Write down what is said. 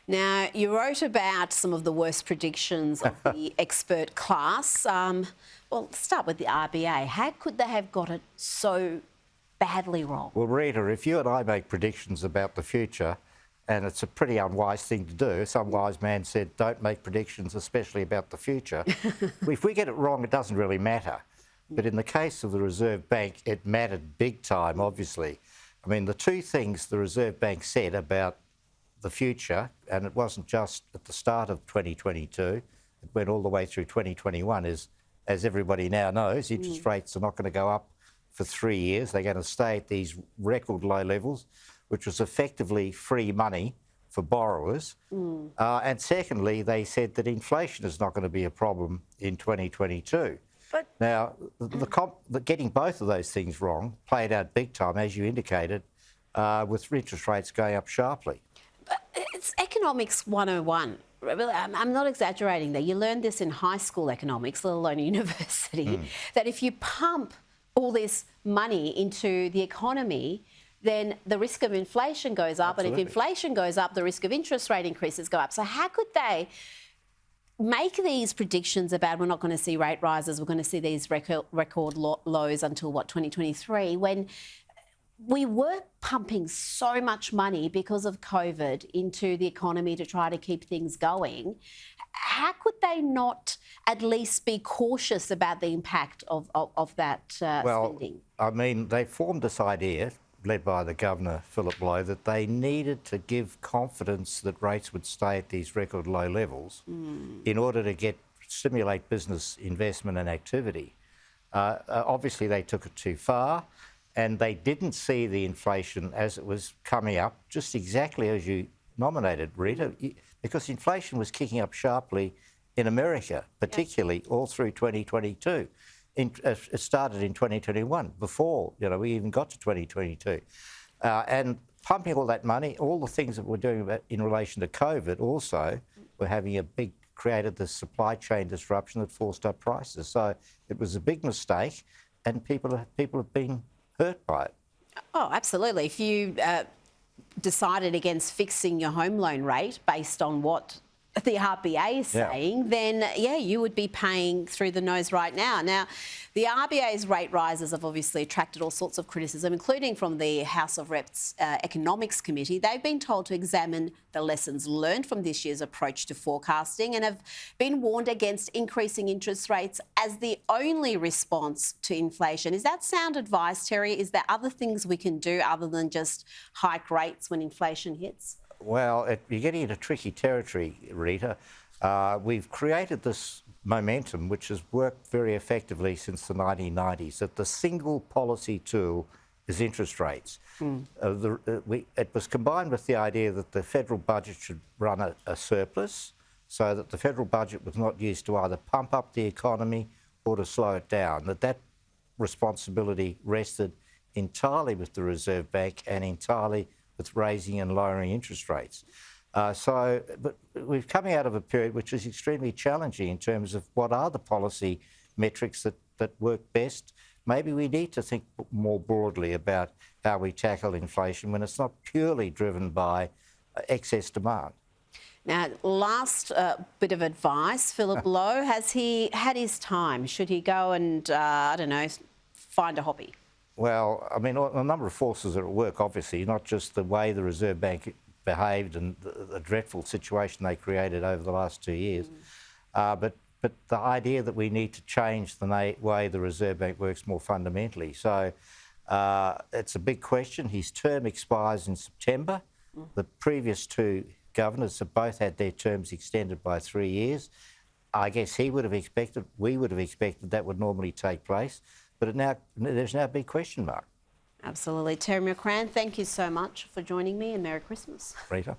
Now, you wrote about some of the worst predictions of the expert class. Well, let's start with the RBA. How could they have got it so badly wrong? Well, Rita, if you and I make predictions about the future, and it's a pretty unwise thing to do, some wise man said, don't make predictions, especially about the future. If we get it wrong, it doesn't really matter. But in the case of the Reserve Bank, it mattered big time, obviously. I mean, the two things the Reserve Bank said about the future, and it wasn't just at the start of 2022, it went all the way through 2021, is, as everybody now knows, interest rates are not going to go up for 3 years. They're going to stay at these record low levels, which was effectively free money for borrowers. And secondly, they said that inflation is not going to be a problem in 2022. But now, getting both of those things wrong played out big time, as you indicated, with interest rates going up sharply. But it's economics 101. I'm not exaggerating there. You learned this in high school economics, let alone university, that if you pump all this money into the economy, then the risk of inflation goes up. Absolutely. And if inflation goes up, the risk of interest rate increases go up. So how could they make these predictions about we're not going to see rate rises, we're going to see these record lows until, 2023, when we were pumping so much money because of COVID into the economy to try to keep things going? How could they not at least be cautious about the impact of that spending? I mean, they formed this idea, led by the Governor, Philip Lowe, that they needed to give confidence that rates would stay at these record low levels in order to stimulate business investment and activity. Obviously, they took it too far, and they didn't see the inflation as it was coming up, just exactly as you nominated, Rita, because inflation was kicking up sharply in America, particularly all through 2022. It started in 2021, before we even got to 2022. And pumping all that money, all the things that we're doing in relation to COVID also, we're having created this supply chain disruption that forced up prices. So it was a big mistake, and people have been hurt by it. Oh, absolutely. If you decided against fixing your home loan rate based on what the RBA is saying, then, you would be paying through the nose right now. Now, the RBA's rate rises have obviously attracted all sorts of criticism, including from the House of Reps Economics Committee. They've been told to examine the lessons learned from this year's approach to forecasting and have been warned against increasing interest rates as the only response to inflation. Is that sound advice, Terry? Is there other things we can do other than just hike rates when inflation hits? Well, you're getting into tricky territory, Rita. We've created this momentum which has worked very effectively since the 1990s, that the single policy tool is interest rates. It was combined with the idea that the federal budget should run a surplus, so that the federal budget was not used to either pump up the economy or to slow it down, that responsibility rested entirely with the Reserve Bank and entirely with raising and lowering interest rates. But we're coming out of a period which is extremely challenging in terms of what are the policy metrics that work best. Maybe we need to think more broadly about how we tackle inflation when it's not purely driven by excess demand. Now, last bit of advice, Philip Lowe, has he had his time? Should he go and, find a hobby? Well, I mean, a number of forces are at work, obviously, not just the way the Reserve Bank behaved and the dreadful situation they created over the last 2 years, but the idea that we need to change the way the Reserve Bank works more fundamentally. So it's a big question. His term expires in September. The previous two governors have both had their terms extended by 3 years. I guess we would have expected that would normally take place. But there's now a big question mark. Absolutely. Terry McCrann, thank you so much for joining me, and Merry Christmas. Rita.